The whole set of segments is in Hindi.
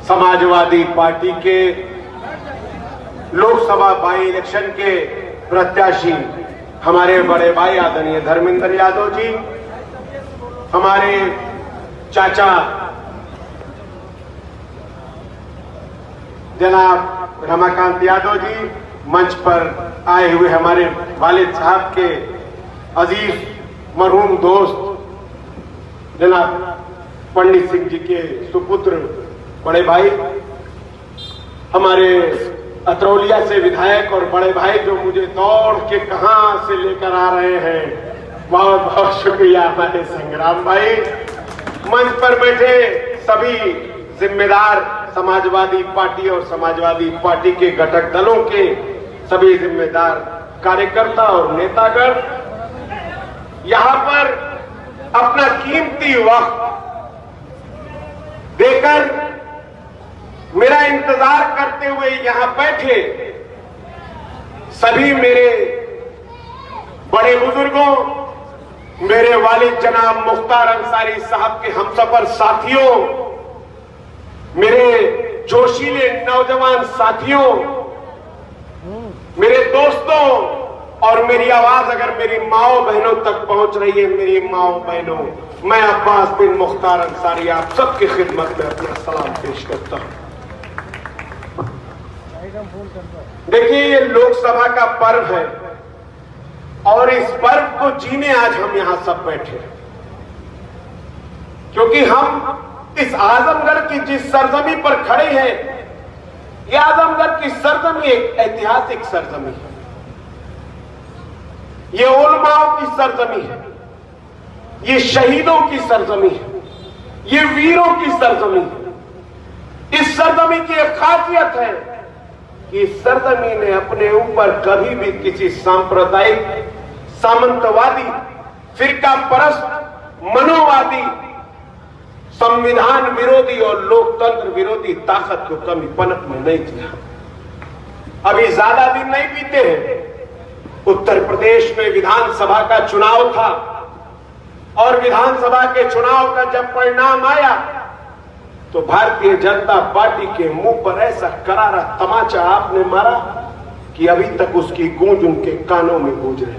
समाजवादी पार्टी के लोकसभा बाई इलेक्शन के प्रत्याशी हमारे बड़े भाई आदरणीय धर्मेंद्र यादव जी, हमारे चाचा जनाब रमाकांत यादव जी, मंच पर आए हुए हमारे वालिद साहब के अजीज मरहूम दोस्त जनाब पंडित सिंह जी के सुपुत्र बड़े भाई, हमारे अतरौलिया से विधायक और बड़े भाई जो मुझे दौड़ के कहां से लेकर आ रहे हैं, बहुत बहुत शुक्रिया हमारे संग्राम भाई। मंच पर बैठे सभी जिम्मेदार समाजवादी पार्टी और समाजवादी पार्टी के घटक दलों के सभी जिम्मेदार कार्यकर्ता और नेतागण यहां पर अपना कीमती वक्त देकर मेरा इंतजार करते हुए यहां बैठे सभी मेरे बड़े बुजुर्गों, मेरे वालिद जनाब मुख्तार अंसारी साहब के हमसफर साथियों, मेरे जोशीले नौजवान साथियों, मेरे दोस्तों और मेरी आवाज अगर मेरी माओ बहनों तक पहुंच रही है, मेरी माओ बहनों, मैं अब्बास बिन मुख्तार अंसारी आप सबकी खिदमत में अपना सलाम पेश करता हूं। देखिए, ये लोकसभा का पर्व है और इस पर्व को जीने आज हम यहां सब बैठे हैं, क्योंकि हम इस आजमगढ़ की जिस सरजमी पर खड़े हैं, यह आजमगढ़ की सरजमी एक ऐतिहासिक सरजमी है, ये उलमाओं की सरजमी है, ये शहीदों की सरजमी है, ये वीरों की सरजमी है। इस सरजमी की एक खासियत है कि इस सरजमी ने अपने ऊपर कभी भी किसी सांप्रदायिक, सामंतवादी, फिरका परस्त, मनोवादी, संविधान विरोधी और लोकतंत्र विरोधी ताकत को कभी पनप में नहीं दिया। अभी ज्यादा दिन नहीं बीते हैं, उत्तर प्रदेश में विधानसभा का चुनाव था और विधानसभा के चुनाव का जब परिणाम आया तो भारतीय जनता पार्टी के मुंह पर ऐसा करारा तमाचा आपने मारा कि अभी तक उसकी गूंज उनके कानों में गूंज रही है।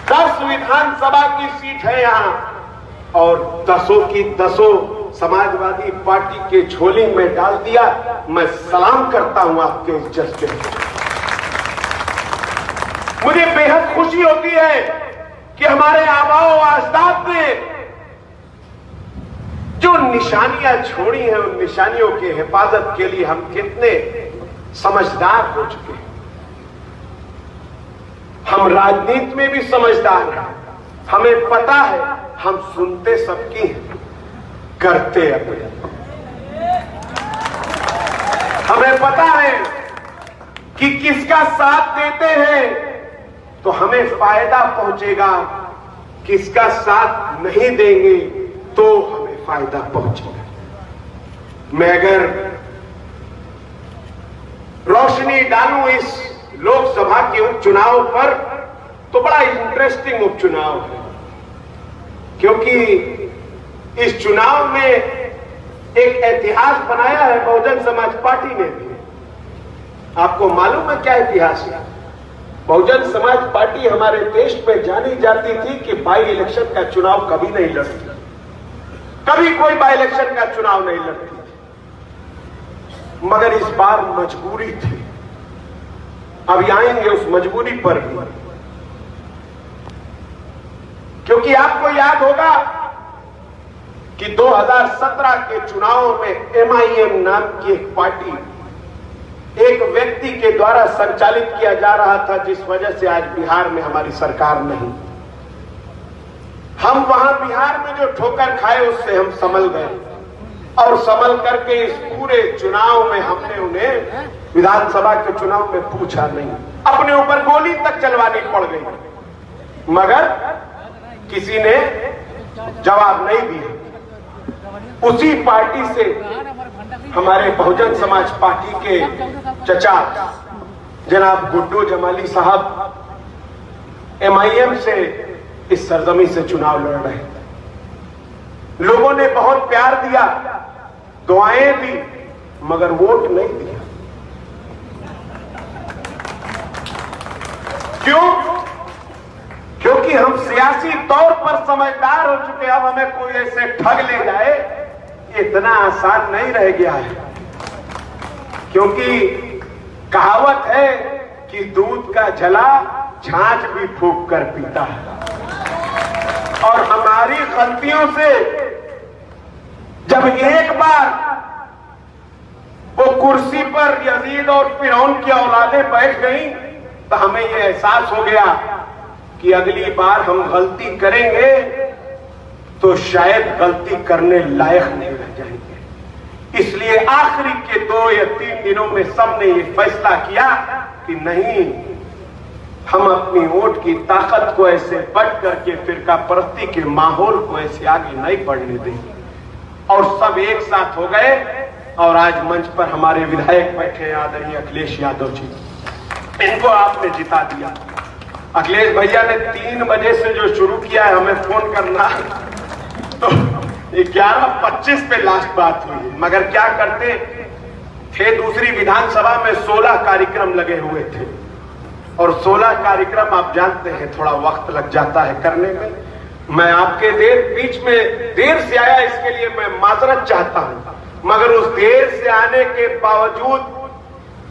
10 विधानसभा की सीट है यहां और 10 की 10 समाजवादी पार्टी के झोली में डाल दिया। मैं सलाम करता हूं आपके इस जज्बे को। मुझे बेहद खुशी होती है कि हमारे आबाओ अजदाद ने जो निशानियां छोड़ी हैं, उन निशानियों की हिफाजत के लिए हम कितने समझदार हो चुके हैं। हम राजनीति में भी समझदार हैं, हमें पता है हम सुनते सबकी हैं, करते अपने। हमें पता है कि किसका साथ देते हैं तो हमें फायदा पहुंचेगा, किसका साथ नहीं देंगे तो हमें फायदा पहुंचेगा। मैं अगर रोशनी डालूं इस लोकसभा के उपचुनाव पर तो बड़ा इंटरेस्टिंग उपचुनाव है, क्योंकि इस चुनाव में एक इतिहास बनाया है बहुजन समाज पार्टी ने भी। आपको मालूम है क्या इतिहास है? बहुजन समाज पार्टी हमारे देश में जानी जाती थी कि बाई इलेक्शन का चुनाव कभी नहीं लड़ती, कभी कोई बाई इलेक्शन का चुनाव नहीं लड़ती थी, मगर इस बार मजबूरी थी। अभी आएंगे उस मजबूरी पर भी, क्योंकि आपको याद होगा कि 2017 के चुनावों में MIM नाम की एक पार्टी एक व्यक्ति के द्वारा संचालित किया जा रहा था, जिस वजह से आज बिहार में हमारी सरकार नहीं। हम वहां बिहार में जो ठोकर खाए उससे हम संभल गए और संभल करके इस पूरे चुनाव में हमने उन्हें विधानसभा के चुनाव में पूछा नहीं, अपने ऊपर गोली तक चलवानी पड़ गई, मगर किसी ने जवाब नहीं दिया। उसी पार्टी से हमारे बहुजन समाज पार्टी के चचा जनाब गुड्डू जमाली साहब MIM से इस सरजमी से चुनाव लड़ रहे थे। लोगों ने बहुत प्यार दिया, दुआएं दी, मगर वोट नहीं दिया। क्यों? क्योंकि हम सियासी तौर पर समझदार हो चुके। अब हमें कोई ऐसे ठग ले जाए, इतना आसान नहीं रह गया है। क्योंकि कहावत है कि दूध का झला छाछ भी फूंक कर पीता है। और हमारी गलतियों से जब एक बार वो कुर्सी पर यजीद और फिरौन की औलादें बैठ गई, तो हमें ये एहसास हो गया कि अगली बार हम गलती करेंगे तो शायद गलती करने लायक नहीं रह जाएंगे। इसलिए आखिरी के 2 या 3 दिनों में सबने ये फैसला किया कि नहीं, हम अपनी वोट की ताकत को ऐसे बट करके फिरका परस्ती के माहौल को ऐसे आगे नहीं बढ़ने देंगे। और सब एक साथ हो गए और आज मंच पर हमारे विधायक बैठे आदरणीय अखिलेश यादव जी, इनको आपने जिता दिया। अखिलेश भैया ने 3 बजे से जो शुरू किया है हमें फोन करना, तो 11:25 पे लास्ट बात हुई। मगर क्या करते थे, दूसरी विधानसभा में 16 कार्यक्रम लगे हुए थे और 16 कार्यक्रम आप जानते हैं थोड़ा वक्त लग जाता है करने में। मैं आपके बीच में देर से आया, इसके लिए मैं माजरत चाहता हूं, मगर उस देर से आने के बावजूद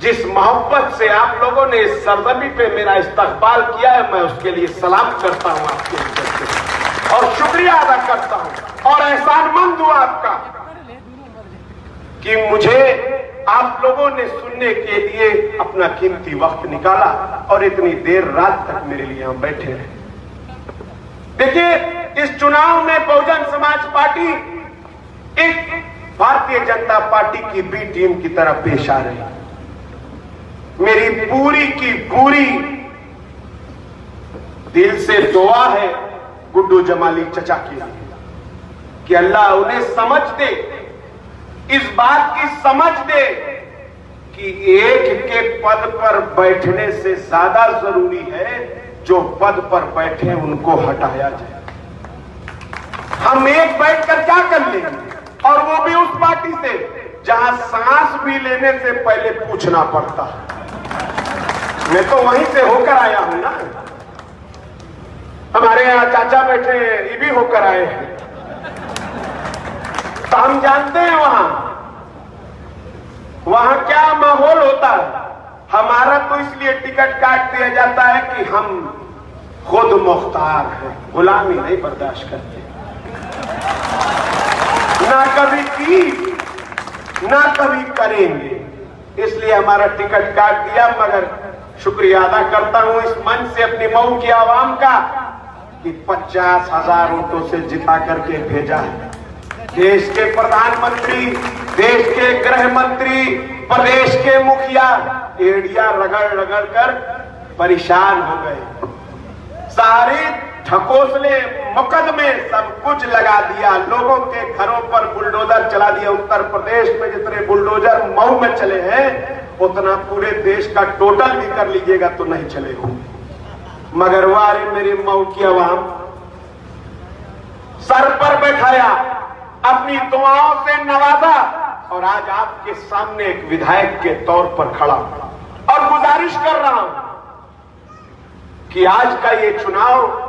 जिस मोहब्बत से आप लोगों ने इस सरजमी पे मेरा इस्तकबाल किया है, मैं उसके लिए सलाम करता हूं आपके ऊपर और शुक्रिया अदा करता हूं और एहसानमंद हूं आपका कि मुझे आप लोगों ने सुनने के लिए अपना कीमती वक्त निकाला और इतनी देर रात तक मेरे लिए यहां बैठे रहे। देखिए, इस चुनाव में बहुजन समाज पार्टी एक भारतीय जनता पार्टी की बी टीम की तरह पेश आ रही है। मेरी पूरी की पूरी दिल से दुआ है गुड्डू जमाली चचा की कि अल्लाह उन्हें समझ दे, इस बात की समझ दे कि एक के पद पर बैठने से ज्यादा जरूरी है जो पद पर बैठे उनको हटाया जाए। हम एक बैठकर क्या कर लेंगे, और वो भी उस पार्टी से जहां सांस भी लेने से पहले पूछना पड़ता है। मैं तो वहीं से होकर आया हूं ना, हमारे यहां चाचा बैठे हैं, ये भी होकर आए हैं, तो हम जानते हैं वहां क्या माहौल होता है। हमारा तो इसलिए टिकट काट दिया जाता है कि हम खुद मुख्तार हैं, गुलामी नहीं बर्दाश्त करते, ना कभी की ना कभी करेंगे, इसलिए हमारा टिकट काट दिया। मगर शुक्रिया अदा करता हूं इस मंच से अपनी मऊ की आवाम का कि 50,000 वोटों से जिता करके भेजा है। देश के प्रधानमंत्री, देश के गृह मंत्री, प्रदेश के मुखिया एड़िया रगड़ रगड़ कर परेशान हो गए। सारे ढकोसले, मुकदमे सब कुछ लगा दिया, लोगों के घरों पर बुलडोजर चला दिया। उत्तर प्रदेश में जितने बुलडोजर मऊ में चले हैं उतना पूरे देश का टोटल भी कर लीजिएगा तो नहीं चले होंगे। मगर वारे मेरे मऊ की आवाम सर पर बैठाया, अपनी दुआओं से नवाजा और आज आपके सामने एक विधायक के तौर पर खड़ा और गुजारिश कर रहा हूं कि आज का ये चुनाव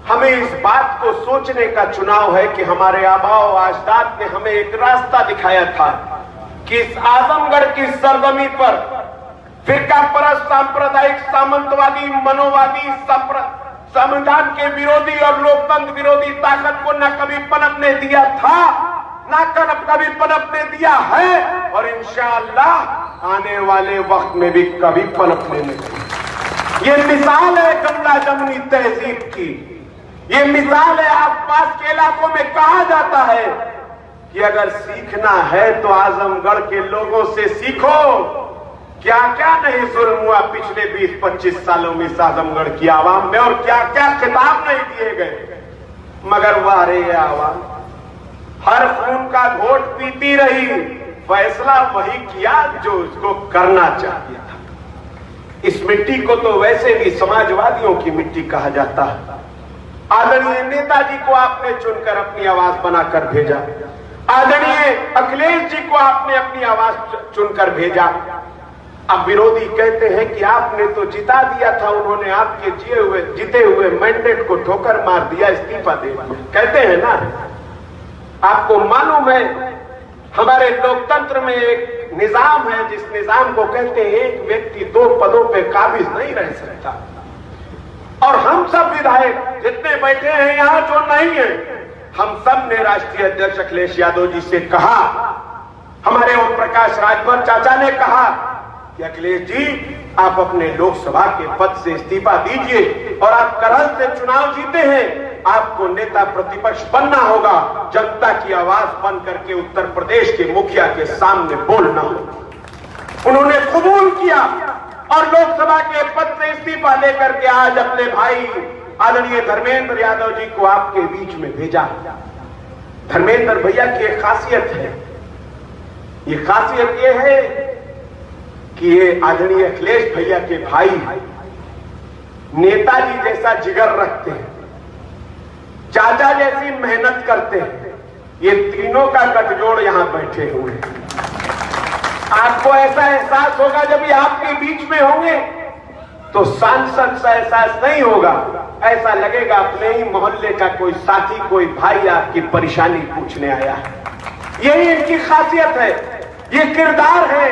हमें इस बात को सोचने का चुनाव है कि हमारे आबाओ अजदाद ने हमें एक रास्ता दिखाया था कि इस आजमगढ़ की सरजमी पर फिरका परस्त, सांप्रदायिक, सामंतवादी, मनोवादी, संविधान के विरोधी और लोकतंत्र विरोधी ताकत को न कभी पनपने दिया था, न कभी पनपने दिया है और इंशाअल्लाह आने वाले वक्त में भी कभी पनपने नहीं देगा। ये मिसाल है गंगा जमुनी तहजीब की, ये मिसाल है। आसपास के इलाकों में कहा जाता है कि अगर सीखना है तो आजमगढ़ के लोगों से सीखो। क्या क्या नहीं जुल्म हुआ पिछले 20-25 सालों में इस आजमगढ़ की आवाम में और क्या क्या खिताब नहीं दिए गए, मगर वारे आवाम हर खून का घोट पीती रही, फैसला वही किया जो उसको करना चाहिए था। इस मिट्टी को तो वैसे भी समाजवादियों की मिट्टी कहा जाता है आदरणीय नेताजी को आपने चुनकर अपनी आवाज बनाकर भेजा, आदरणीय अखिलेश जी को आपने अपनी आवाज चुनकर भेजा। अब विरोधी कहते हैं कि आपने तो जिता दिया था, उन्होंने आपके जीते हुए मैंडेट को ठोकर मार दिया, इस्तीफा दे। कहते हैं ना, आपको मालूम है हमारे लोकतंत्र में एक निजाम है जिस निजाम को कहते हैं एक व्यक्ति 2 पदों पे काबिज नहीं रह सकता। और हम सब विधायक जितने बैठे हैं यहां, जो नहीं है, हम सब ने राष्ट्रीय अध्यक्ष अखिलेश यादव जी से कहा, हमारे ओम प्रकाश राजभर चाचा ने कहा कि अखिलेश जी आप अपने लोकसभा के पद से इस्तीफा दीजिए और आप करहल से चुनाव जीते हैं, आपको नेता प्रतिपक्ष बनना होगा, जनता की आवाज बन करके उत्तर प्रदेश के मुखिया के सामने बोलना होगा। उन्होंने कबूल किया और लोकसभा के पद से इस्तीफा लेकर के आज अपने भाई आदरणीय धर्मेंद्र यादव जी को आपके बीच में भेजा। धर्मेंद्र भैया की एक खासियत है, ये खासियत ये है कि ये आदरणीय अखिलेश भैया के भाई नेताजी जैसा जिगर रखते हैं, चाचा जैसी मेहनत करते हैं। ये तीनों का गठजोड़ यहां बैठे हुए हैं। आपको ऐसा एहसास होगा जब ये आपके बीच में होंगे तो सांसद सा एहसास नहीं होगा, ऐसा लगेगा अपने ही मोहल्ले का कोई साथी, कोई भाई आपकी परेशानी पूछने आया है। यही इनकी खासियत है, ये किरदार है,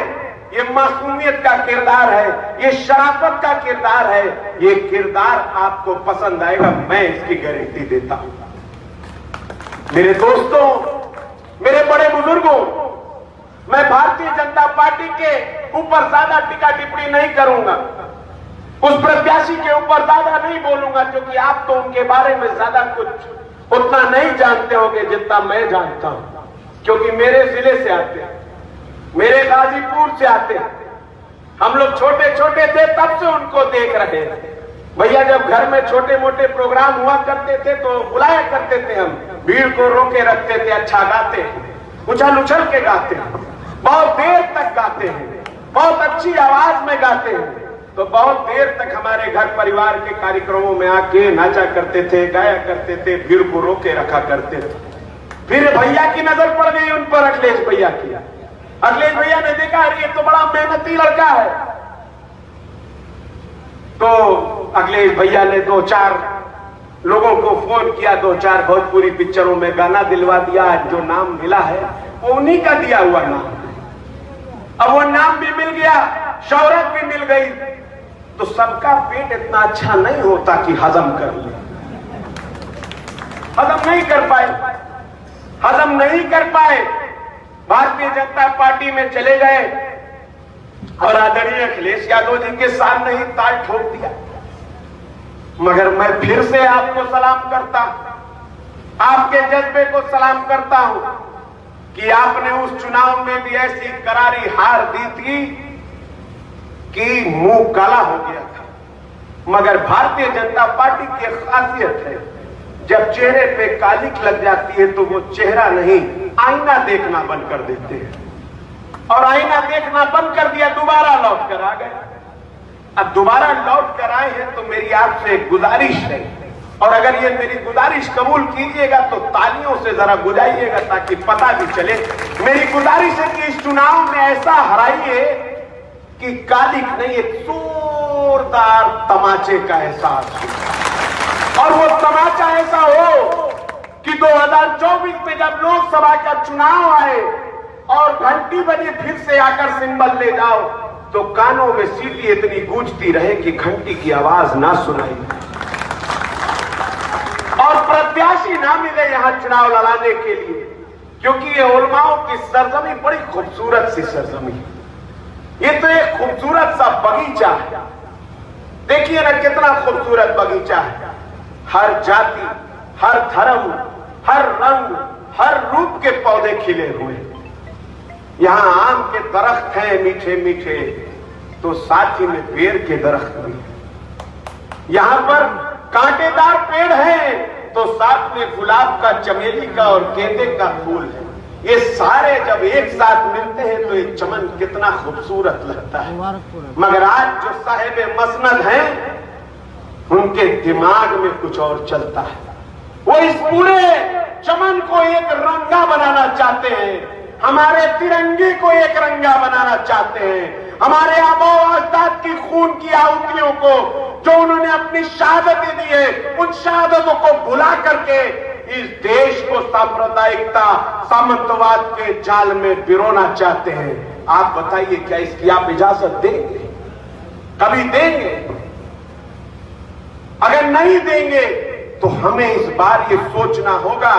ये मासूमियत का किरदार है, ये शराफत का किरदार है। ये किरदार आपको पसंद आएगा, मैं इसकी गारंटी देता हूं। मेरे दोस्तों, मेरे बड़े बुजुर्गों, मैं भारतीय जनता पार्टी के ऊपर ज्यादा टीका टिप्पणी नहीं करूंगा, उस प्रत्याशी के ऊपर ज्यादा नहीं बोलूंगा, क्योंकि आप तो उनके बारे में ज्यादा कुछ उतना नहीं जानते होंगे जितना मैं जानता हूं, क्योंकि मेरे जिले से आते हैं, मेरे गाजीपुर से आते हैं। हम लोग छोटे छोटे थे तब से उनको देख रहे हैं। भैया जब घर में छोटे मोटे प्रोग्राम हुआ करते थे तो बुलाया करते थे, हम भीड़ को रोके रखते थे। अच्छा गाते हैं, उछल उछल के गाते हैं, बहुत देर तक गाते हैं, बहुत अच्छी आवाज में गाते हैं, तो बहुत देर तक हमारे घर परिवार के कार्यक्रमों में आके नाचा करते थे, गाया करते थे, भीड़ को रोके रखा करते थे। फिर भैया की नजर पड़ गई उन पर, अखिलेश भैया की। अखिलेश भैया ने देखा ये तो बड़ा मेहनती लड़का है, तो अखिलेश भैया ने 2-4 लोगों को फोन किया, 2-4 भोजपुरी पिक्चरों में गाना दिलवा दिया। जो नाम मिला है वो उन्हीं का दिया हुआ नाम। अब वो नाम भी मिल गया, शोहरत भी मिल गई, तो सबका पेट इतना अच्छा नहीं होता कि हजम कर ले। हजम नहीं कर पाए, हजम नहीं कर पाए, भारतीय जनता पार्टी में चले गए और आदरणीय अखिलेश यादव जी के सामने ही ताल ठोक दिया। मगर मैं फिर से आपको सलाम करता हूं, आपके जज्बे को सलाम करता हूं कि आपने उस चुनाव में भी ऐसी करारी हार दी थी कि मुंह काला हो गया था। मगर भारतीय जनता पार्टी की खासियत है, जब चेहरे पे कालिक लग जाती है तो वो चेहरा नहीं, आईना देखना बंद कर देते हैं। और आईना देखना बंद कर दिया, दोबारा लौट कर आ गए। अब दोबारा लौट कर आए हैं तो मेरी आपसे एक गुजारिश है, और अगर ये मेरी गुजारिश कबूल कीजिएगा तो तालियों से जरा बुझाइएगा ताकि पता भी चले। मेरी गुजारिश है कि इस चुनाव में ऐसा हराइए कि कालिक नहीं, एक जोरदार तमाचे का एहसास हो। और वो तमाचा ऐसा हो कि 2024 में जब लोकसभा का चुनाव आए और घंटी बजे फिर से आकर सिंबल ले जाओ तो कानों में सीटी इतनी गूंजती रहे कि घंटी की आवाज ना सुनाई और प्रत्याशी ना मिले यहां चुनाव लड़ाने के लिए, क्योंकि ये उलमाओं की सरजमी बड़ी खूबसूरत सी सरजमी है। ये तो एक खूबसूरत सा बगीचा है, देखिए ना कितना खूबसूरत बगीचा है। हर जाति, हर धर्म, हर रंग, हर रूप के पौधे खिले हुए हैं। यहां आम के दरख्त हैं मीठे मीठे, तो साथ ही में बेर के दरख्त भी है। यहां पर कांटेदार पेड़ हैं तो साथ में गुलाब का, चमेली का और गेंदे का फूल है। ये सारे जब एक साथ मिलते हैं तो ये चमन कितना खूबसूरत लगता है। मगर आज जो साहिब मसनद हैं उनके दिमाग में कुछ और चलता है। वो इस पूरे चमन को एक रंगा बनाना चाहते हैं, हमारे तिरंगे को एक रंगा बनाना चाहते हैं, हमारे आबा अजदाद की खून की आहुतियों को जो उन्होंने अपनी शहादतें दी है, उन शहादतों को भुला करके इस देश को सांप्रदायिकता सामंतवाद के जाल में पिरोना चाहते हैं। आप बताइए, क्या इसकी आप इजाजत देंगे? कभी देंगे? अगर नहीं देंगे तो हमें इस बार ये सोचना होगा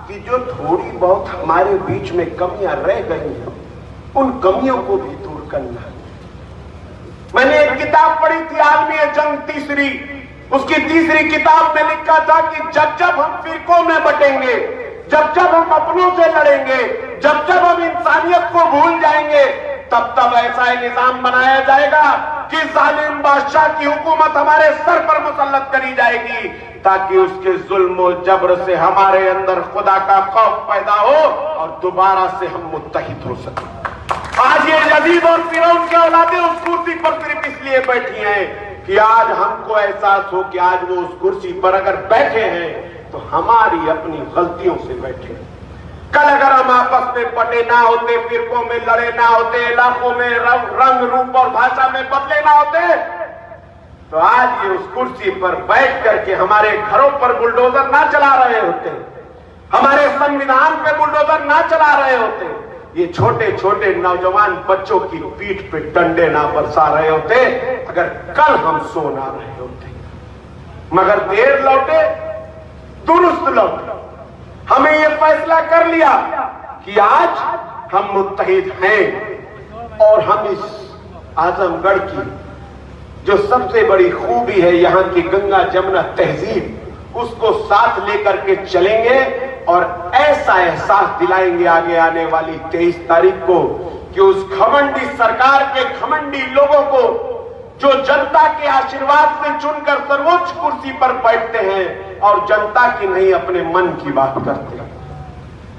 कि जो थोड़ी बहुत हमारे बीच में कमियां रह गई हैं, उन कमियों को भी दूर करना है। मैंने एक किताब पढ़ी थी, आलमी जंग तीसरी, उसकी तीसरी किताब में लिखा था कि जब जब हम फिरकों में बटेंगे, जब जब हम अपनों से लड़ेंगे, जब जब हम इंसानियत को भूल जाएंगे, तब तब ऐसा निजाम बनाया जाएगा कि जालिम बादशाह की हुकूमत हमारे सर पर मुसल्लत करी जाएगी, ताकि उसके जुल्म और जबर से हमारे अंदर खुदा का खौफ पैदा हो और दोबारा से हम मुत्तहिद हो सकें। आज ये यजीद और फिरौन की औलादें उस कुर्सी पर सिर्फ इसलिए बैठी हैं कि आज हमको एहसास हो कि आज वो उस कुर्सी पर अगर बैठे हैं तो हमारी अपनी गलतियों से बैठे हैं। कल अगर हम आपस में पटे ना होते, फिरकों में लड़े ना होते, इलाकों में रंग रूप और भाषा में बदले ना होते, तो आज ये उस कुर्सी पर बैठ करके हमारे घरों पर बुलडोजर ना चला रहे होते, हमारे संविधान पे बुलडोजर ना चला रहे होते, ये छोटे छोटे नौजवान बच्चों की पीठ पे डंडे ना बरसा रहे होते, अगर कल हम सो ना रहे होते। मगर देर लौटे दुरुस्त लौटे। हमें ये फैसला कर लिया कि आज हम मुत्तहिद हैं और हम इस आजमगढ़ की जो सबसे बड़ी खूबी है, यहाँ की गंगा जमुना तहजीब, उसको साथ लेकर के चलेंगे और ऐसा एहसास दिलाएंगे आगे आने वाली 23 तारीख को कि उस घमंडी सरकार के घमंडी लोगों को जो जनता के आशीर्वाद से चुनकर सर्वोच्च कुर्सी पर बैठते हैं और जनता की नहीं अपने मन की बात करते हैं,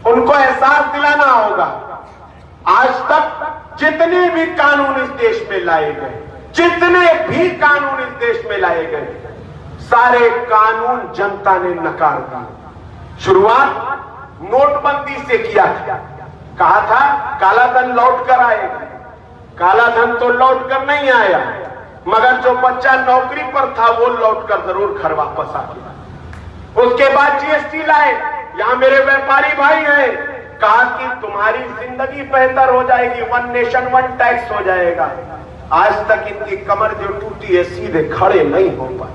उनको एहसास दिलाना होगा। आज तक जितने भी कानून इस देश में लाए गए, जितने भी कानून इस देश में लाए गए, सारे कानून जनता ने नकार दिए। शुरुआत नोटबंदी से किया था, कहा था काला धन लौट कर आएगा, काला धन तो लौट कर नहीं आया, मगर जो बच्चा नौकरी पर था वो लौट कर जरूर घर वापस आ गया। उसके बाद जीएसटी लाए, यहां मेरे व्यापारी भाई हैं, कहा कि तुम्हारी जिंदगी बेहतर हो जाएगी, 1 नेशन 1 टैक्स हो जाएगा। आज तक इनकी कमर जो टूटी है, सीधे खड़े नहीं हो पाए।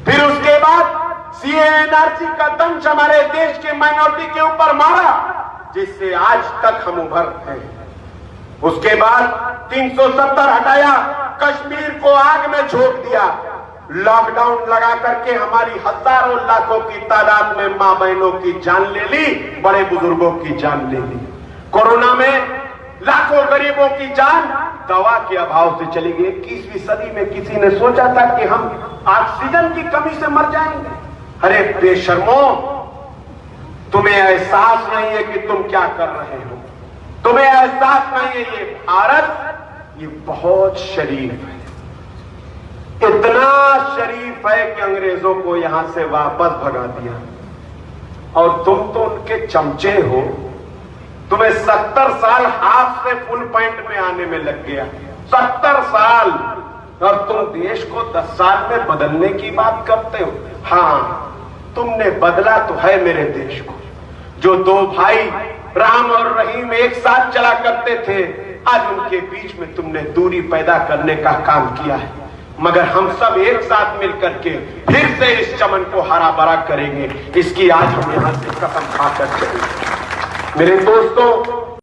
फिर उसके बाद सीएनआरसी का दंश हमारे देश के माइनॉरिटी के ऊपर मारा, जिससे आज तक हम उभर हैं। उसके बाद 370 हटाया, कश्मीर को आग में झोंक दिया, लॉकडाउन लगा करके हमारी हजारों लाखों की तादाद में मां बहनों की जान ले ली, बड़े बुजुर्गों की जान ले ली। कोरोना में लाखों गरीबों की जान दवा के अभाव से चली गई। 21वीं सदी में किसी ने सोचा था कि हम ऑक्सीजन की कमी से मर जाएंगे? अरे बेशर्मो, तुम्हें एहसास नहीं है कि तुम क्या कर रहे हो, तुम्हें एहसास नहीं है ये भारत ये बहुत शरीफ है, इतना शरीफ है कि अंग्रेजों को यहां से वापस भगा दिया। और तुम तो उनके चमचे हो, तुम्हें 70 साल हाफ से फुल पैंट में आने में लग गया, 70 साल, और तुम देश को 10 साल में बदलने की बात करते हो। हाँ, तुमने बदला तो है मेरे देश को। जो 2 भाई राम और रहीम एक साथ चला करते थे, आज उनके बीच में तुमने दूरी पैदा करने का काम किया है। मगर हम सब एक साथ मिलकर के फिर से इस चमन को हरा भरा करेंगे, इसकी आज हम यहां से कसम खाकर चलेंगे। मेरे दोस्तों,